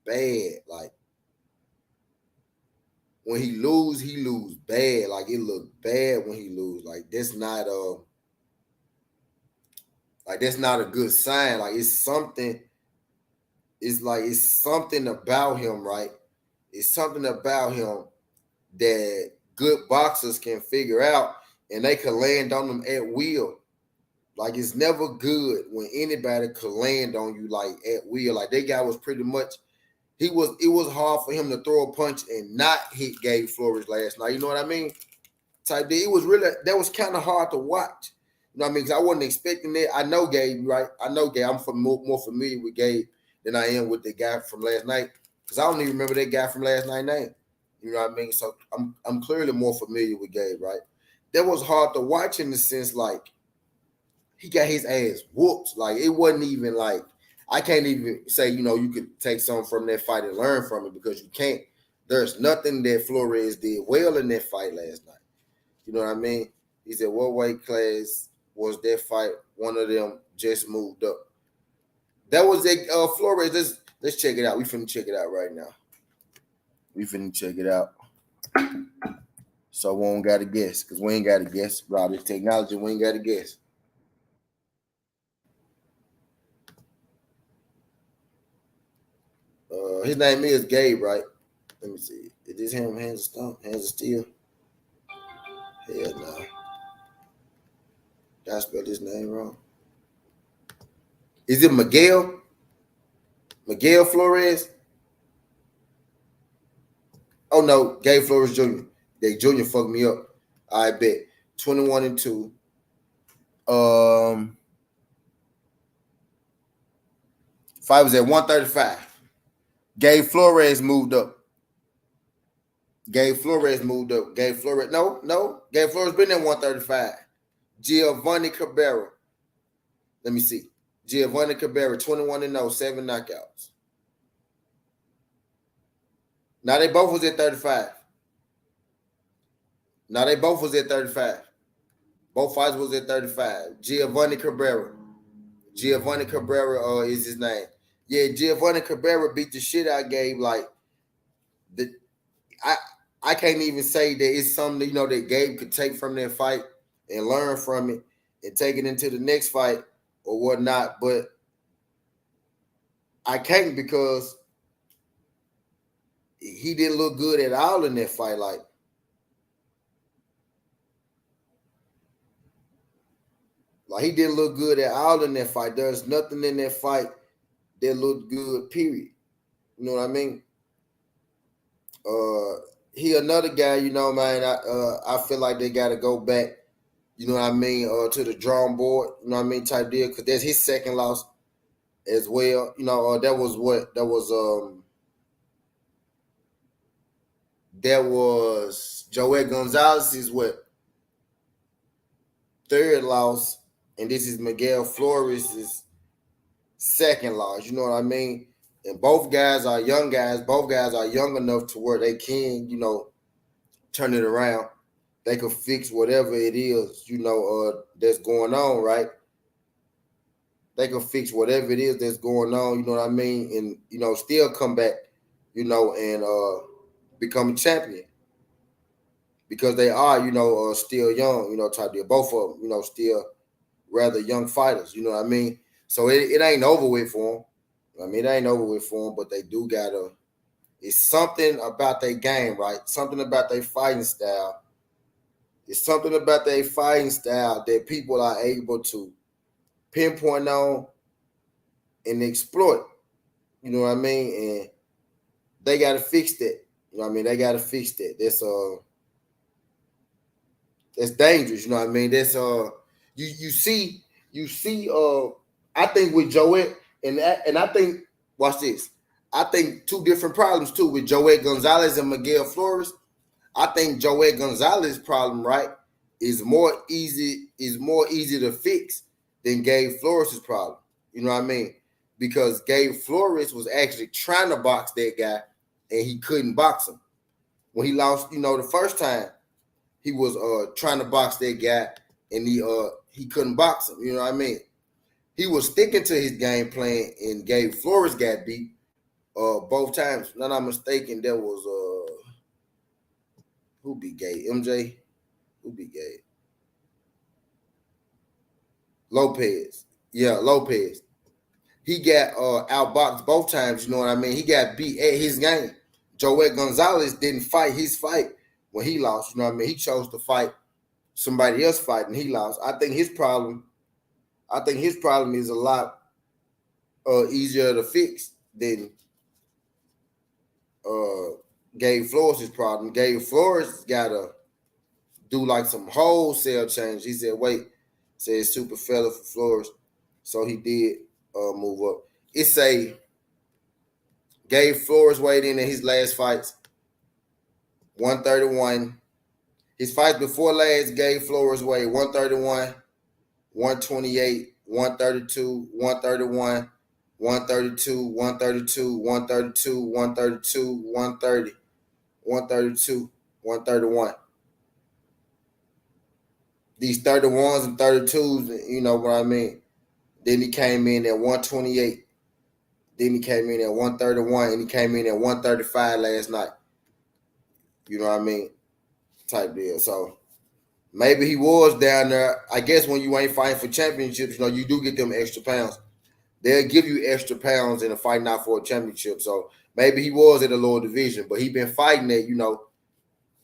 bad. Like when he lose bad. Like it look bad when he lose. Like that's not a good sign. Like it's something. It's something about him, right? It's something about him that good boxers can figure out, and they can land on them at will. Like it's never good when anybody could land on you like at will. Like that guy was pretty much. It was hard for him to throw a punch and not hit Gabe Flores last night. You know what I mean? Type D. It was really that was kind of hard to watch. You know what I mean? Because I wasn't expecting that. I know Gabe, right? I know Gabe. I'm more familiar with Gabe than I am with the guy from last night. Because I don't even remember that guy from last night's name. You know what I mean? So I'm clearly more familiar with Gabe, right? That was hard to watch in the sense like he got his ass whooped. Like it wasn't even like I can't even say, you could take something from that fight and learn from it because you can't. There's nothing that Flores did well in that fight last night. You know what I mean? He said, what weight class was that fight? One of them just moved up. That was a Flores. Let's check it out. We finna check it out right now. We finna check it out. So we don't gotta guess, because we ain't gotta guess. Rob, this technology, we ain't gotta guess. His name is Gabe, right? Let me see. Is this him? Hands of stone? Hands of steel? Hell no. Did I spell his name wrong? Is it Miguel? Miguel Flores? Oh no, Gabe Flores Jr. They Jr. fucked me up. I bet. 21-2. Fight was at 135. Gabe Flores moved up. Gabe Flores moved up. Gabe Flores. No. Gabe Flores been at 135. Giovanni Cabrera. Let me see. Giovanni Cabrera, 21-0, 7 knockouts. Now they both was at 35. Both fights was at 35. Giovanni Cabrera. Giovanni Cabrera is his name. Yeah, Giovanni Cabrera beat the shit out of Gabe. Like, I can't even say that it's something, you know, that Gabe could take from that fight and learn from it and take it into the next fight or whatnot. But I can't, because he didn't look good at all in that fight. Like he didn't look good at all in that fight. There's nothing in that fight that looked good, period. You know what I mean? He another guy, you know, man. I feel like they got to go back, you know what I mean, to the drawing board, you know what I mean, type deal, because that's his second loss as well. You know, that was Joel Gonzalez's third loss, and this is Miguel Flores' second loss. You know what I mean? And both guys are young guys. Both guys are young enough to where they can, you know, turn it around. They could fix whatever it is, you know, that's going on, right? They can fix whatever it is that's going on, you know what I mean? And, you know, still come back, you know, and become a champion. Because they are, you know, still young, you know, type deal. Both of them, you know, still rather young fighters, you know what I mean? So it ain't over with for them. I mean, it ain't over with for them, but they do gotta. It's something about their game, right? Something about their fighting style. It's something about their fighting style that people are able to pinpoint on and exploit. You know what I mean? And they gotta fix that. You know what I mean? They gotta fix that. That's dangerous. You know what I mean? That's you see. I think with Joel and I think, watch this. I think two different problems too with Joel Gonzalez and Miguel Flores. I think Joel Gonzalez's problem, right, is more easy to fix than Gabe Flores' problem. You know what I mean? Because Gabe Flores was actually trying to box that guy and he couldn't box him. When he lost, you know, the first time, he was trying to box that guy and he couldn't box him. You know what I mean? He was sticking to his game plan and Gabe Flores got beat both times. If I'm not mistaken, there was who beat Gabe? MJ? Who beat Gabe? Lopez. Yeah, Lopez. He got outboxed both times, you know what I mean? He got beat at his game. Joel Gonzalez didn't fight his fight when he lost, you know what I mean? He chose to fight somebody else fight and he lost. I think his problem is a lot easier to fix than Gabe Flores' problem. Gabe Flores gotta do like some wholesale change. He said, said super fella for Flores. So he did move up. It's a Gabe Flores weighed in his last fights, 131. His fights before last, Gabe Flores weighed 131, 128, 132, 131, 132, 132, 132, 132, 130. 132, 131. These 31s and 32s, you know what I mean? Then he came in at 128. Then he came in at 131, and he came in at 135 last night. You know what I mean? Type deal. So maybe he was down there. I guess when you ain't fighting for championships, you know, you do get them extra pounds. They'll give you extra pounds in a fight not for a championship. So maybe he was at a lower division, but he been fighting at, you know,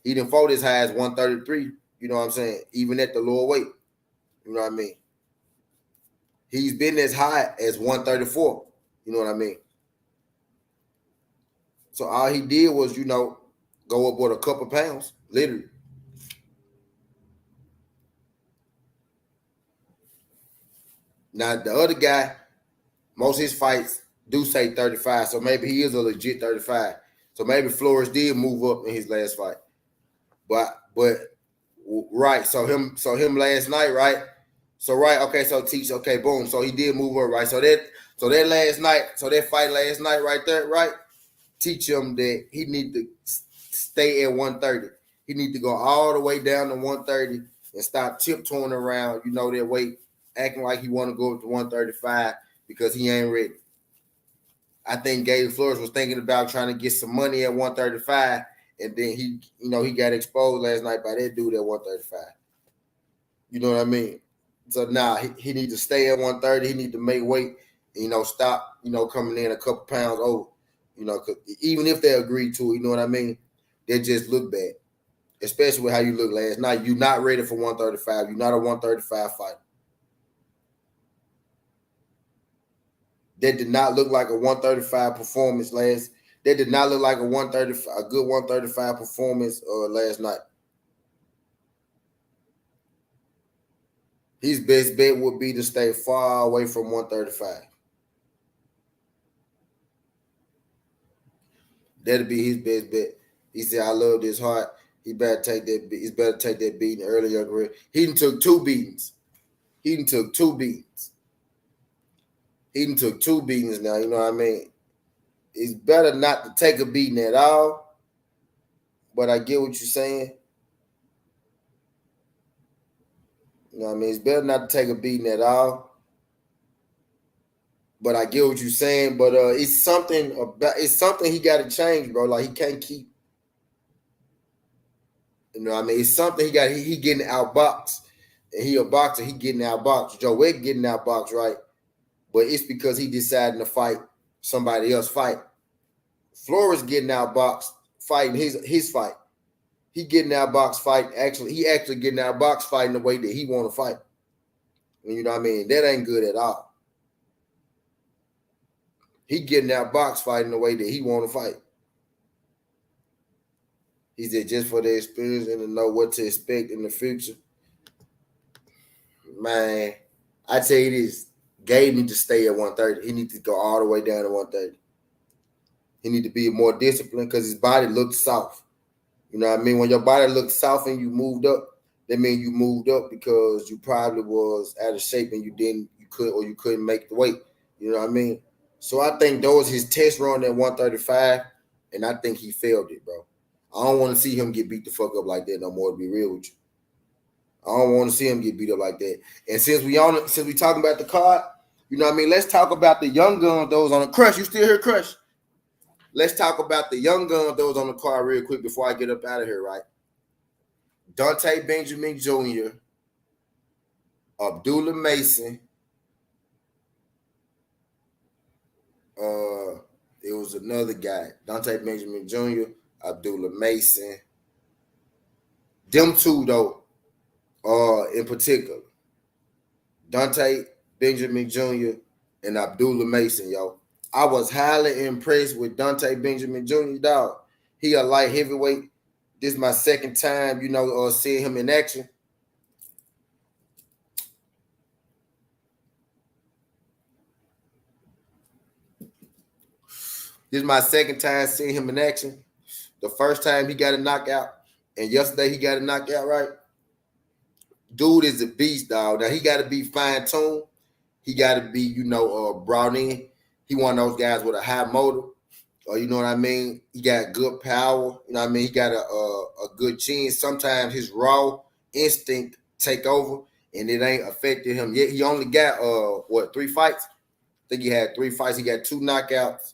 he didn't fought as high as 133. You know what I'm saying? Even at the lower weight. You know what I mean? He's been as high as 134. You know what I mean? So all he did was, you know, go up with a couple pounds, literally. Now the other guy, most of his fights do say 35, so maybe he is a legit 35. So maybe Flores did move up in his last fight. But right, so him last night, right? So right, okay, so teach, okay, boom. So he did move up, right? So that last night, so that fight last night right there, right? Teach him that he need to stay at 130. He need to go all the way down to 130 and stop tiptoeing around, you know, that weight, acting like he want to go up to 135 because he ain't ready. I think Gabe Flores was thinking about trying to get some money at 135, and then he, you know, he got exposed last night by that dude at 135. You know what I mean? So now he need to stay at 130. He need to make weight, and, you know, stop, you know, coming in a couple pounds over. You know, cause even if they agree to it, you know what I mean? They just look bad, especially with how you look last night. You're not ready for 135. You're not a 135 fighter. That did not look like a 135 performance last. That did not look like a good 135 performance last night. His best bet would be to stay far away from 135. That'd be his best bet. He said, "I love this heart. He better take that. He's better take that beating earlier in career. He done took two beatings. He done took two beatings. He done took two beatings now. You know what I mean? It's better not to take a beating at all. But I get what you're saying. You know what I mean? It's better not to take a beating at all. But I get what you're saying. But it's something he got to change, bro. Like he can't keep. You know what I mean? It's something he getting outboxed. And he a boxer, he getting outboxed. Joe Wick getting outboxed, right? But it's because he decided to fight somebody else fight. Flores getting outboxed, fighting his fight. He getting outboxed fight. He actually getting outboxed fighting the way that he want to fight. You know what I mean? That ain't good at all. He getting outboxed fighting the way that he want to fight. He said just for the experience and to know what to expect in the future. Man, I tell you this, Gabe need to stay at 130. He needs to go all the way down to 130. He need to be more disciplined because his body looks soft. You know what I mean? When your body looks soft and you moved up, that means you moved up because you probably was out of shape and you couldn't make the weight. You know what I mean? So I think that was his test run at 135, and I think he failed it, bro. I don't want to see him get beat the fuck up like that no more, to be real with you. I don't want to see him get beat up like that. And since we talking about the card, you know what I mean? Let's talk about the young gun, those on the Crush. You still here, Crush? Let's talk about the young gun, those on the card real quick before I get up out of here, right? Dante Benjamin Jr., Abdullah Mason. It was another guy, Dante Benjamin Jr., Abdullah Mason. Them two, though, in particular. Dante Benjamin Jr. and Abdullah Mason, yo. I was highly impressed with Dante Benjamin Jr., dog. He a light heavyweight. This is my second time, you know, seeing him in action. This is my second time seeing him in action. The first time he got a knockout, and yesterday he got a knockout, right? Dude is a beast, dog. Now, he got to be fine-tuned. He got to be, you know, brought in. He one of those guys with a high motor. You know what I mean? He got good power. You know what I mean? He got a good chin. Sometimes his raw instinct take over, and it ain't affected him yet. He only got 3 fights? I think he had 3 fights. He got 2 knockouts.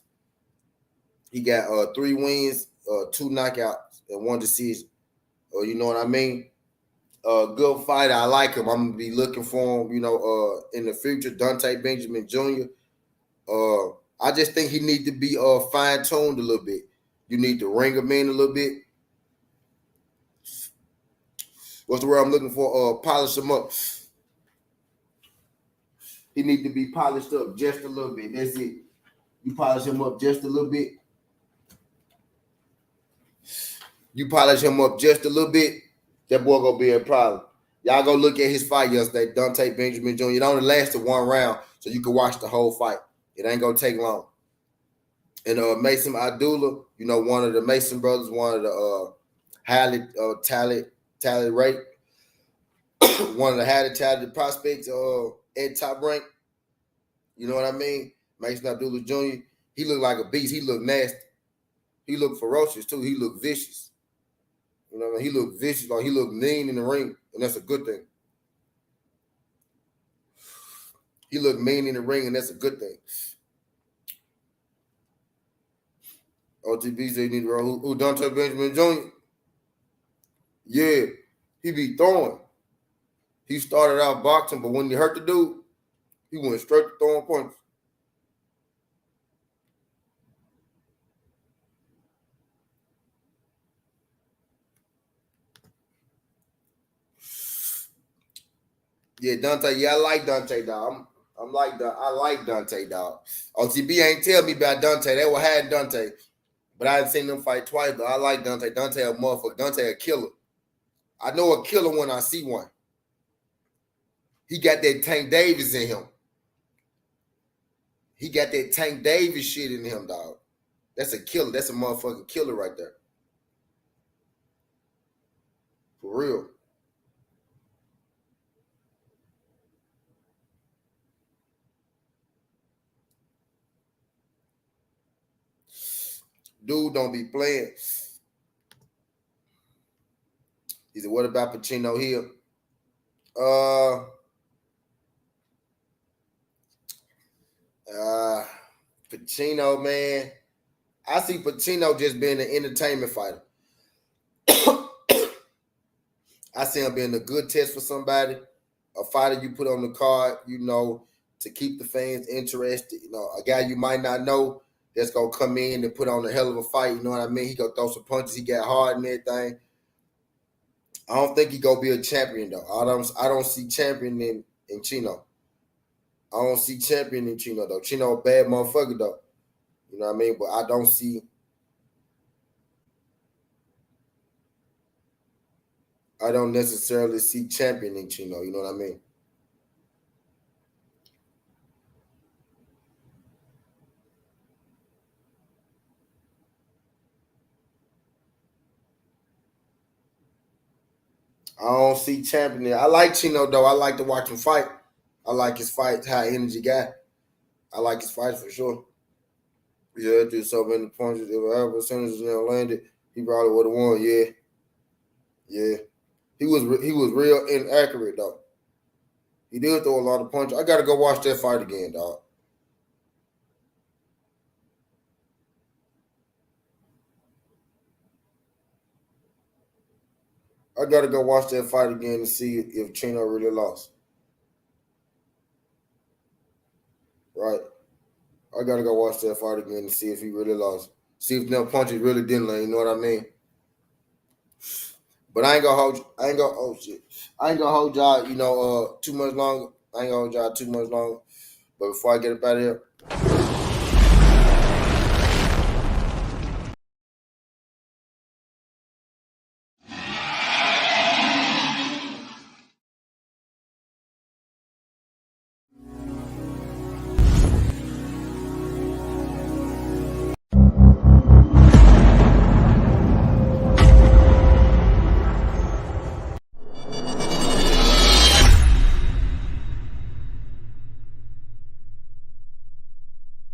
He got 3 wins, 2 knockouts, and 1 decision. You know what I mean? Good fighter. I like him. I'm gonna be looking for him. In the future, Dante Benjamin Jr. I just think he needs to be fine tuned a little bit. You need to ring him in a little bit. What's the word I'm looking for? Polish him up. He needs to be polished up just a little bit. That's it. You polish him up just a little bit. You polish him up just a little bit, that boy gonna be a problem. Y'all go look at his fight yesterday, Dante Benjamin Jr. It only lasted 1 round, so you can watch the whole fight. It ain't gonna take long. And Mason Abdullah, one of the Mason brothers, one of the highly talented rate, one of the highly talented prospects at top rank. You know what I mean? Mason Abdullah Jr. He looked like a beast. He looked nasty. He looked ferocious too. He looked vicious. You know what I mean? He looked vicious, like he looked mean in the ring, and that's a good thing. He looked mean in the ring, and that's a good thing. OTB said he need to run. Who Dante Benjamin Jr.? Yeah, he be throwing. He started out boxing, but when he hurt the dude, he went straight to throwing punches. Yeah, Dante. Yeah, I like Dante, dog. I like Dante, dog. OTB ain't tell me about Dante. They were had Dante, but I hadn't seen them fight twice. But I like Dante. Dante a motherfucker. Dante a killer. I know a killer when I see one. He got that Tank Davis in him. He got that Tank Davis shit in him, dog. That's a killer. That's a motherfucking killer right there. For real. Dude don't be playing. He said, what about Pacino Hill? Pacino, man. I see Pacino just being an entertainment fighter. I see him being a good test for somebody, a fighter you put on the card, to keep the fans interested. A guy you might not know that's gonna come in and put on a hell of a fight. You know what I mean? He gonna throw some punches. He got hard and everything. I don't think he gonna be a champion though. I don't see champion in Chino. I don't see champion in Chino though. Chino a bad motherfucker though. You know what I mean? But I don't necessarily see champion in Chino. You know what I mean? I don't see champion. I like Chino though. I like to watch him fight. I like his fight, high energy guy. I like his fights for sure. Yeah, threw so many punches. If whatever percentage never landed, he probably would have won. Yeah, yeah. He was real inaccurate though. He did throw a lot of punches. I gotta go watch that fight again, dog. I gotta go watch that fight again to see if Chino really lost. Right. I gotta go watch that fight again to see if he really lost. See if them punches really didn't land. You know what I mean? But I ain't gonna hold. I ain't gonna. Oh shit! I ain't gonna hold y'all. Too much longer. I ain't gonna hold y'all too much longer. But before I get up out of here,